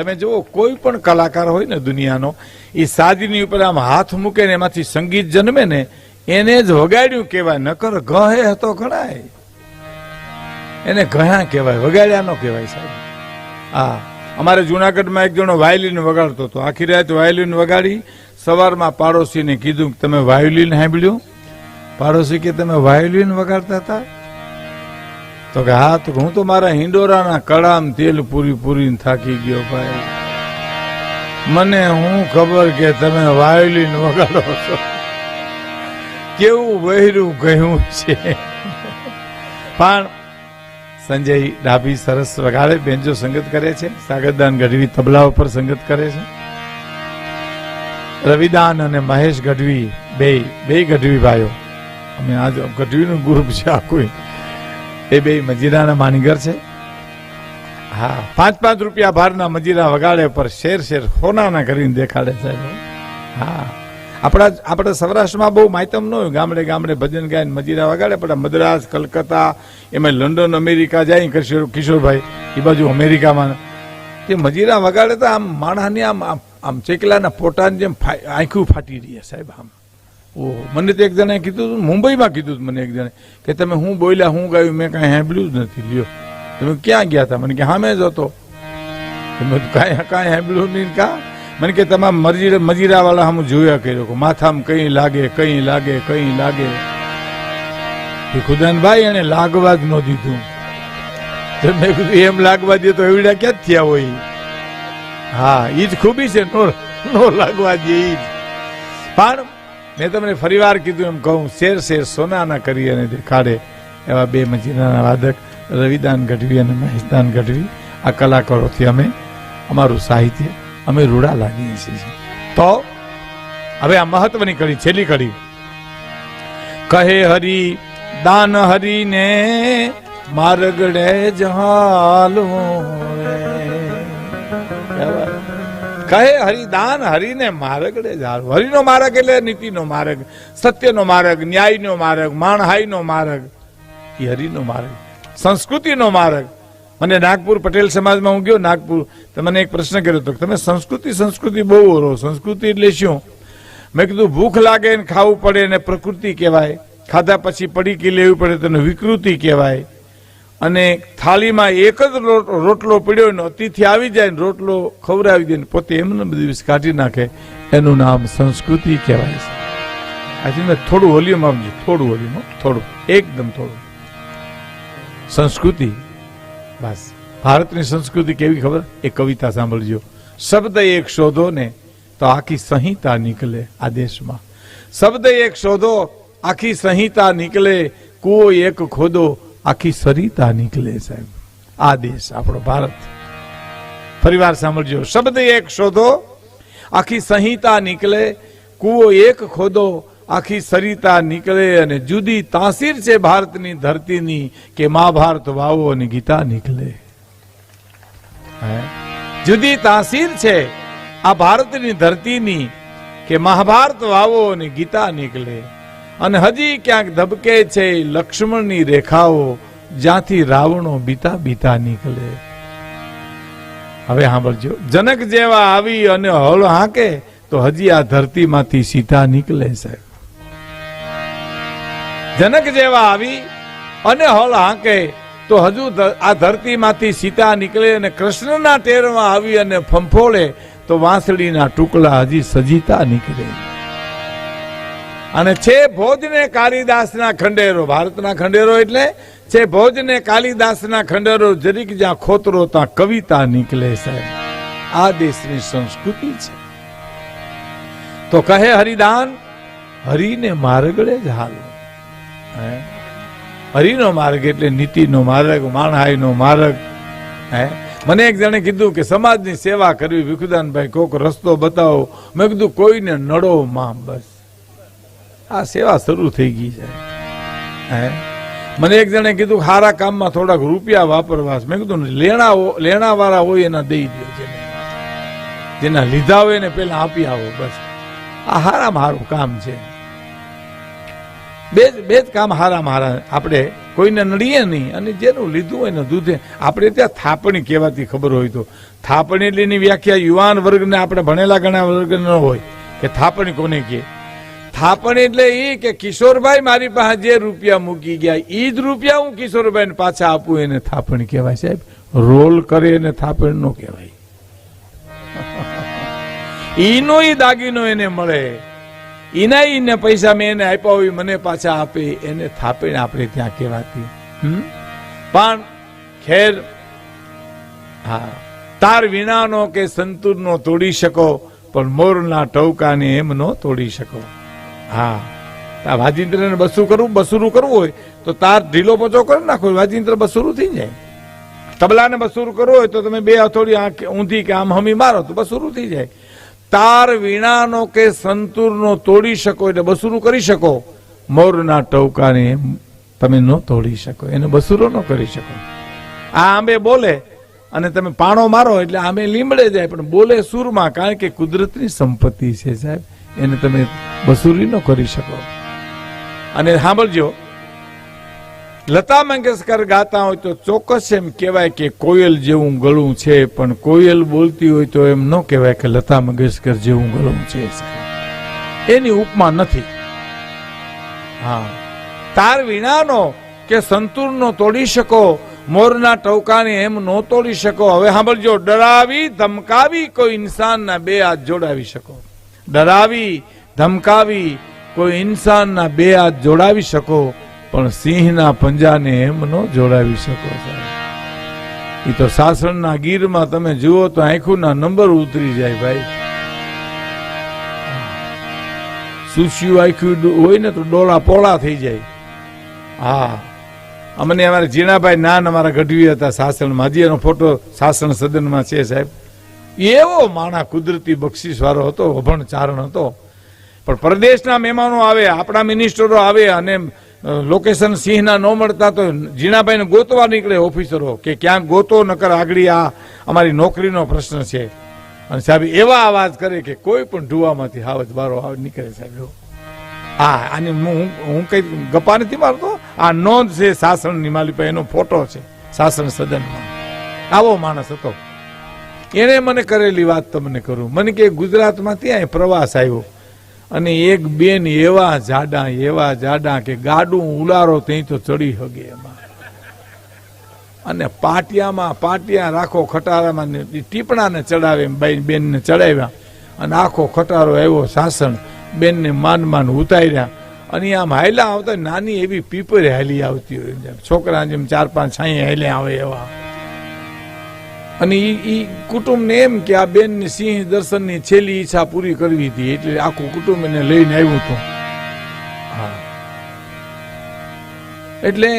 તમે જુઓ કોઈ પણ કલાકાર હોય ને દુનિયાનો, એ સાદીની ઉપર આમ હાથ મૂકે ને એમાંથી સંગીત જન્મે ને એને જ વગાડ્યું કહેવાય, નકર ગહે હતો ઘણાય એને ઘણા કહેવાય, વગાડ્યા નો કહેવાય સાહેબ. હા, અમારે જુનાગઢમાં એક જણો વાયોલિન વગાડતો હતો, આખી રાત વાયોલિન વગાડી, સવારમાં પાડોશીને કીધું તમે વાયોલિન સાંભળ્યું? પાડોશી કે તમે વાયોલિન વગાડતા હતા? તો કે હા. તો હું તો મારા હિંડોરાના કડામ તેલ પૂરી પૂરીને થાકી ગયો ભાઈ, મને હું ખબર કે તમે વાયોલિન વગાડો છો. કેવું વહેરું ગયું છે. પણ સંજય ડાભી સરસ વગાડે, બેન્જો સંગત કરે છે, સાગરદાન ગઢવી તબલા ઉપર સંગત કરે છે, રવિદાન અને મહેશ ગઢવી બે ગઢવી ભાઈઓ, અમે આજ ગઢવીનું ગ્રુપ છે આખું, એ બે મજીરાના માનીગર છે. હા, 5-5 રૂપિયા ભારના મજીરા વગાડે પર શેર સોનાના કરીને દેખાડે સાહેબ. હા, આપણા સૌરાષ્ટ્રમાં બહુ માયતમ ન હોય, ગામડે ગામડે ભજન ગાયને મજીરા વગાડે, પણ મદ્રાસ, કલકત્તા, એમાં લંડન, અમેરિકા જાય કિશોરભાઈ એ બાજુ અમેરિકામાં તે મજીરા વગાડે તો આમ માણસની આમ ચેકલાના પોટાની જેમ આંખું ફાટી રહી સાહેબ. આમ ઓહ, મને તો એક જણાએ કીધું, મુંબઈમાં કીધું મને એક જણે કે તમે હું બોલ્યા, હું ગાયું, મેં કાંઈ સાંભળ્યું જ નથી. લ્યો, તમે ક્યાં ગયા હતા? મને કે હા મેં જ હતો. કાંઈ સાંભળ્યું નહીં. કા મને કે તમામ મજીરા વાળા હમ જોયા કર્યો, માથામાં કઈ લાગે કઈ લાગે કઈ લાગે. ખુદાનભાઈ એને લાગવા જ ન દીધું. મેં કીધું એમ લાગવા દે તો એવડા ક્યાં થયા હોય? હા, એ જ ખૂબી છે, નો લાગવા દે ઈ જ. પણ મેં તમને ફરીવાર કીધું એમ કહું, શેર સોનાના કરી અને દેખાડે એવા બે મજીરાના વાદક રવિદાન ગઢવી અને મહેશદાન ગઢવી, આ કલાકારોથી અમે અમારું સાહિત્ય અમે રૂડા લાગીએ છીએ. તો હવે આ મહત્વની કડી, છેલ્લી કડી, કહે હરી દાન હરીને માર્ગડે જહાલો રે. કહે હરિદાન હરીને માર્ગડે જાળ. હરિનો માર્ગ એટલે નીતિનો માર્ગ, સત્યનો માર્ગ, ન્યાયનો માર્ગ, માણહાઈનો માર્ગ, એ હરિનો માર્ગ, સંસ્કૃતિનો માર્ગ. મને નાગપુર પટેલ સમાજમાં હું ગયો નાગપુર, તો મને એક પ્રશ્ન કર્યો હતો, તમે સંસ્કૃતિ બહુ ઓરો, સંસ્કૃતિ એટલે શું? મેં કીધું ભૂખ લાગે ને ખાવું પડે ને પ્રકૃતિ કહેવાય, ખાધા પછી પડીકી લેવી પડે તેને વિકૃતિ કહેવાય, અને થાળીમાં એક જ રોટલો પડ્યો ને અતિથિ આવી જાય ને રોટલો ખવડાવી દે ને પોતે એમને બધું કાઢી નાખે, એનું નામ સંસ્કૃતિ કહેવાય છે. આથી મેં થોડું વોલ્યુમ આપજો, થોડું વોલ્યુમ, થોડું, એકદમ થોડું. સંસ્કૃતિ, બસ. ભારતની સંસ્કૃતિ કેવી ખબર? એ કવિતા સાંભળજો. શબ્દ એક શોધો ને તો આખી સંહિતા નીકળે આ દેશમાં. શબ્દ એક શોધો આખી સંહિતા નીકળે, કુવો એક ખોદો આખી સરિતા નીકળે સાહેબ. આ દેશ આપણો ભારત. ફરીવાર સાંભળજો. શબ્દ એક શોધો આખી સંહિતા નીકળે, કુવો એક ખોદો આખી સરિતા નીકળે, અને જુદી તાસીર છે ભારતની ધરતીની કે મહાભારત વાવો અને ગીતા નીકળે. જુદી તાસીર છે આ ભારતની ધરતીની કે મહાભારત વાવો અને ગીતા નીકળે. અને હજી ક્યાંક ધબકે છે લક્ષ્મણની રેખાઓ, જ્યાંથી રાવણો બીતા બીતા નીકળે. હવે સાંભળજો. જનક જેવા આવી અને હળ હાંકે તો હજી આ ધરતીમાંથી સીતા નીકળે સાહેબ. જનક જેવા આવી અને હળ હાંકે તો હજુ આ ધરતીમાંથી સીતા નીકળે, અને કૃષ્ણના ટેરમાં આવી અને ફંફોળે તો વાંસળીના ટુકડા હજી સજીતા નીકળે. અને છે ભોજને કાલિદાસના ખંડેરો, ભારતના ખંડેરો એટલે છે ભોજને કાલિદાસના ખંડેરો, જરીક જ્યાં ખોતરો ત્યાં કવિતા નીકળે સાહેબ. આ દેશની સંસ્કૃતિ છે. તો કહે હરિદાન હરિને માર્ગડે જ હાલો. હરિનો માર્ગ એટલે નીતિનો માર્ગ, માણહાઈનો માર્ગ. મને એક જણે કીધું કે સમાજની સેવા કરવી ભીખુદાનભાઈ, કોક રસ્તો બતાવો. મેં કીધું કોઈને નડો માં, બસ આ સેવા શરૂ થઈ ગઈ છે. મને એક જણે કીધું સારા કામમાં થોડાક રૂપિયા વાપરવા. મેં કીધું લેણા વાળા હોય એના દઈ દો, જેના લીધા હોય એને પેલા આપી આવો, બસ આ હારામાં સારું કામ છે. બે જ કામ હારામાં હારા. આપણે કોઈને નડીએ નહીં, અને જેનું લીધું હોય ને દૂધે. આપણે ત્યાં થાપણી કહેવાતી ખબર હોય તો, થાપણી એટલીની વ્યાખ્યા યુવાન વર્ગને, આપણે ભણેલા ઘણા વર્ગ ન હોય કે થાપણી કોને કહે. થાપણી એટલે એ કે કિશોરભાઈ મારી પાસે જે રૂપિયા મૂકી ગયા એ જ રૂપિયા હું કિશોરભાઈને પાછા આપું, એને થાપણી કહેવાય. સાહેબ, રોલ કરે એને થાપણી નો કહેવાય. ઈનો ઈ દાગીનો એને મળે, ઈના ઈને પૈસા મેં એને આપ્યા હોય મને પાછા આપે, એને થાપણી આપણે ત્યાં કહેવાતી. પણ ખેર, હા, તાર વિનાનો કે સંતુરનો તોડી શકો, પણ મોરના ટવકાને એમ નો તોડી શકો. હા, વાજિંત્રને બસુરું કરવું હોય તો તાર ઢીલો પોચો કરી નાખો, વાજિંત્ર બસુરું થઈ જાય. તબલાને બસુરું કરવું હોય તો તમે બે હથોડી આંખ ઊંધી કે આમ હમી મારો તો બસુરું થઈ જાય. તાર વીણાનો કે સંતુરનો તોડી શકો એટલે બસુરું કરી શકો, મોરના ટવકાને તમે ન તોડી શકો, એને બસુરો ન કરી શકો. આ આંબે બોલે અને તમે પાણો મારો એટલે આંબે લીમડે જાય, પણ બોલે સૂરમાં, કારણ કે કુદરતની સંપત્તિ છે સાહેબ, એને તમે બસુરી ન કરી શકો. અને સાંભળજો, લતા મંગેશકર ગાતા હોય તો ચોક્કસ એમ કહેવાય કે કોયલ જેવું ગળું છે, પણ કોયલ બોલતી હોય તો એમ ન કહેવાય કે લતા મંગેશકર જેવું ગળું છે. એની ઉપમા નથી. હા, તાર વીણાનો કે સંતુરનો તોડી શકો, મોરના ટવકાને એમ નો તોડી શકો. હવે સાંભળજો, ડરાવી ધમકાવી કોઈ ઇન્સાનના બે હાથ જોડાવી શકો. ડરાવી ધમકાવી કોઈ ઇન્સાનના બે હાથ જોડાવી શકો, પણ સિંહના પંજાને એમ ન જોડાવી શકો. એ તો સાસણના ગીરમાં તમે જુઓ તો આંખોના નંબર ઉતરી જાય ભાઈ. સુસ્યું આંખ્યું હોય ને તો ડોળા પોળા થઈ જાય. હા, અમને અમારા જીણાભાઈ નાન અમારા ગઢવી હતા સાસણમાં, હજી એનો ફોટો સાસણ સદનમાં છે સાહેબ. એવો માણા કુદરતી બક્ષિસ વાળો હતો, અભણ ચારણ હતો. પણ પરદેશના મહેમાનો આવે, આપણા મિનિસ્ટરો આવે અને લોકેશન સિંહના ન મળતા તો જીણાભાઈને ગોતવા નીકળે ઓફિસરો કે ક્યાંક ગોતો, નકર આગળ આ અમારી નોકરીનો પ્રશ્ન છે. અને સાહેબ એવા અવાજ કરે કે કોઈ પણ ઢુવામાંથી હાવજ બારો નીકળે સાહેબ. હા, આની હું કઈ ગપ્પા નથી મારતો, આ નોંધ છે સાસણની. મારી પાસે એનો ફોટો છે સાસણ સદનમાં. આવો માણસ હતો. એને મને કરેલી વાત તમને કરું. મને કે ગુજરાતમાં ત્યાં પ્રવાસ આવ્યો અને એક બેન એવા જાડા કે ગાડું ઉલારો ત્યાં તો ચડી હગે એમાં, અને પાટિયા રાખો ખટારામાં ટીપણાને ચડાવે, બેનને ચડાવ્યા અને આખો ખટારો આવ્યો સાસણ, બેનને માન ઉતાર્યા અને આમ હાયલા આવતા, નાની એવી પીપર હાલી આવતી હોય, છોકરા જેમ 4-5 છાંય હાલે આવે એવા. અને ઈ કુટુંબને એમ કે આ બેનની સિંહ દર્શનની છેલ્લી ઈચ્છા પૂરી કરવી હતી, એટલે આખું કુટુંબ એને લઈને આવ્યું હતું. હા, એટલે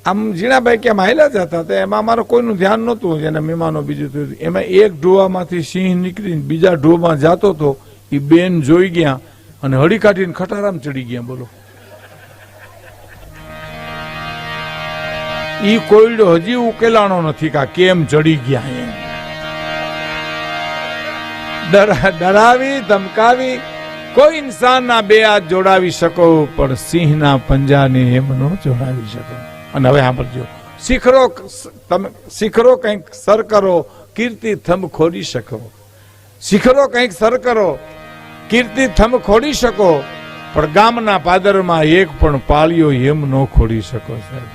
આમ જીણાભાઈ કેમ હાલ્યા જતા હતા, એમાં અમારે કોઈનું ધ્યાન નહોતું, જેના મહેમાનો બીજું થયું. એમાં એક ઢોવામાંથી સિંહ નીકળીને બીજા ઢોમાં જતો હતો. એ બેન જોઈ ગયા અને હળી કાઢીને ખટારામાં ચડી ગયા. બોલો, ઈ કોયડો હજી ઉકેલાણો નથી કે કેમ ચડી ગયા એમ. ડરાવી ધમકાવી કોઈ ઇન્સાનના બે હાથ જોડાવી શકો, પણ સિંહના પંજાને એમ ન જોડાવી શકો. અને હવે સાંભળજો, શિખરો કંઈક સર કરો, કીર્તિ થંભ ખોડી શકો. શિખરો કંઈક સર કરો, કીર્તિ થંભ ખોડી શકો, પણ ગામના પાદરમાં એક પણ પાળીઓ એમ ન ખોડી શકો સાહેબ.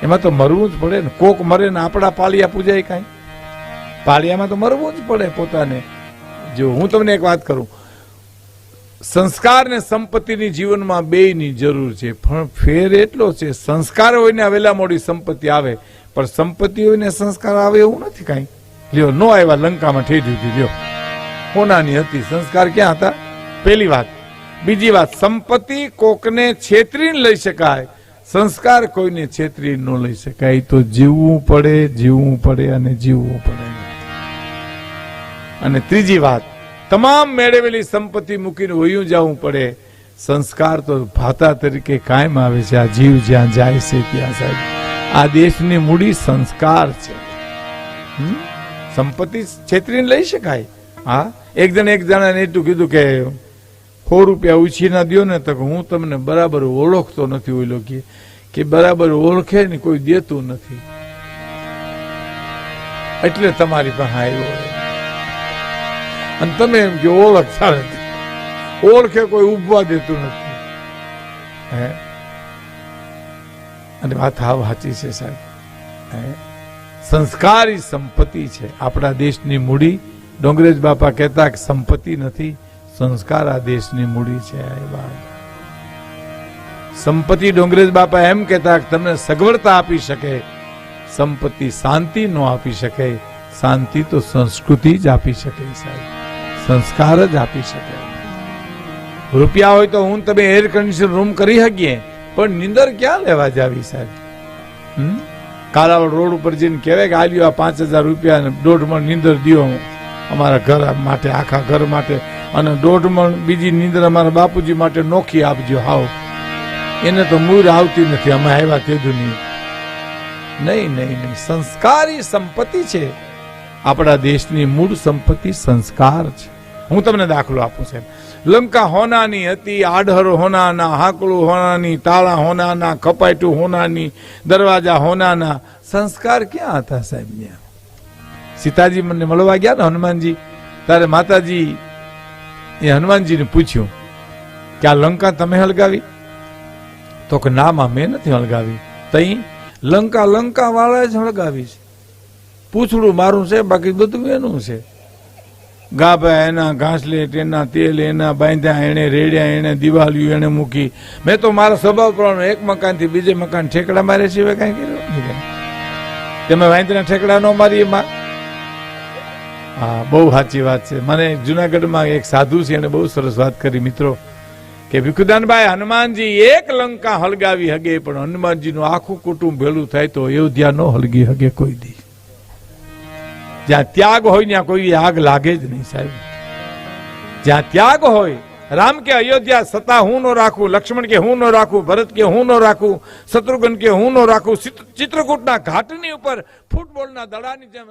એમાં તો મરવું જ પડે ને. કોક મરે ને આપણા પાળિયા પૂજાય કાંઈ? પાળિયામાં તો મરવું જ પડે પોતાને. જો હું તમને એક વાત કરું, સંસ્કાર ને સંપત્તિની જીવનમાં બેયની જરૂર છે, પણ ફેર એટલો છે, સંસ્કાર હોય ને વેલા મોડી સંપત્તિ આવે, પણ સંપત્તિ હોય ને સંસ્કાર આવે એવું નથી કાંઈ. લ્યો, નો આવ્યા, લંકામાં ઠેઠી હતી. લ્યો, કોનાની હતી? સંસ્કાર ક્યાં હતા? પહેલી વાત. બીજી વાત, સંપત્તિ કોકને છેતરીને લઈ શકાય, સંસ્કાર કોઈને છેતરી ન લઈ શકાય. તો જીવવું પડે અને જીવવું પડે. અને ત્રીજી વાત, તમામ મેળવેલી સંપત્તિ મૂકીને વયું જવું પડે. સંસ્કાર તો ભાતા તરીકે કાયમ આવે છે. આ જીવ જ્યાં જાય છે ત્યાં સાહેબ, આ દેશની મૂડી સંસ્કાર છે. સંપત્તિ છેતરીને લઈ શકાય? હા, એક જણાને એટલું કીધું કે 100 રૂપિયા ઉછીના દ્યો ને તો હું તમને બરાબર ઓળખતો નથી. ઓલો કે બરાબર ઓળખે ને કોઈ દેતું નથી, એટલે તમારી પાસે આવ્યો હોય. અને તમે એમ કે ઓળખતા નથી, ઓળખે કોઈ ઉભવા દેતું નથી. હે અને વાત હાવ સાચી છે સાહેબ. સંસ્કાર એ સંપત્તિ છે. આપણા દેશની મૂડી ડોંગરેજ બાપા કહેતા કે સંપત્તિ નથી, સંસ્કાર આ દેશની મૂડી છે. સંપત્તિ ડોંગરેજ બાપા એમ કહેતા કે તમને સગવડતા આપી શકે, સંપત્તિ શાંતિ ન આપી શકે. શાંતિ તો સંસ્કૃતિ જ આપી શકે સાહેબ, સંસ્કાર જ આપી શકે. રૂપિયા હોય તો હું તમે એર કન્ડિશન રૂમ કરી શકીએ, પણ નીંદર ક્યાં લેવા જાવી સાહેબ? કાલાવડ રોડ ઉપર જઈને કહેવાય કે આલ્યો આ 5000 રૂપિયા 1.5 મણ નીંદર દ્યો અમારા ઘર માટે, આખા ઘર માટે, અને 1.5 મણ બીજી નીંદર અમારા બાપુજી માટે નોખી આપજો. હાવ એને તો મૂર આવતી નથી, અમે આવ્યા તે દુનિયા. નહીં નહીં નહીં, સંસ્કારી સંપત્તિ છે. આપણા દેશની મૂળ સંપત્તિ સંસ્કાર છે. હું તમને દાખલો આપું સાહેબ. લંકા હોનાની હતી, આડહર હોનાના, હાકડું હોનાની, તાળા હોનાના, કપાટું હોનાની, દરવાજા હોનાના. સંસ્કાર ક્યાં હતા સાહેબ? ત્યાં સીતાજી મને મળવા ગયા ને હનુમાનજી, ત્યારે માતાજી એ હનુમાનજીને પૂછ્યું કે આ લંકા તમે હળગાવી? તો કે ના માં મેં નથી હળગાવી. તઈ લંકા વાળા જ હળગાવી છે. પૂછડું મારું છે, બાકી બધું એનું છે. ગાભા એના, ઘાસલેટ એના, તેલ એના, બાંધ્યા એને, રેડ્યા એને, દિવાલિયું એને મૂકી. મેં તો મારા સ્વભાવ પ્રમાણે એક મકાનથી બીજે મકાન ઠેકડા મારે સિવાય કઈ કર્યું. તમે વાંદરા ઠેકડા ન મારી એમાં? હા, બહુ સાચી વાત છે. મને જુનાગઢમાં એક સાધુ છે, એને બહુ સરસ વાત કરી મિત્રો, કે ભીખુદાનભાઈ હનુમાનજી એક લંકા હળગાવી હગે, પણ હનુમાનજીનું આખું કુટુંબ ભેલું થાય તો અયોધ્યા ન હળગી હગે કોઈ દી. જ્યાં ત્યાગ હોય ત્યાં કોઈ આગ લાગે જ નહીં સાહેબ. જ્યાં ત્યાગ હોય, રામ કે અયોધ્યા સતા હું ન રાખું, લક્ષ્મણ કે હું ન રાખું, ભરત કે હું ન રાખું, શત્રુઘ્ન કે હું ન રાખું, ચિત્રકૂટના ઘાટની ઉપર ફૂટબોલના દડાની જેમ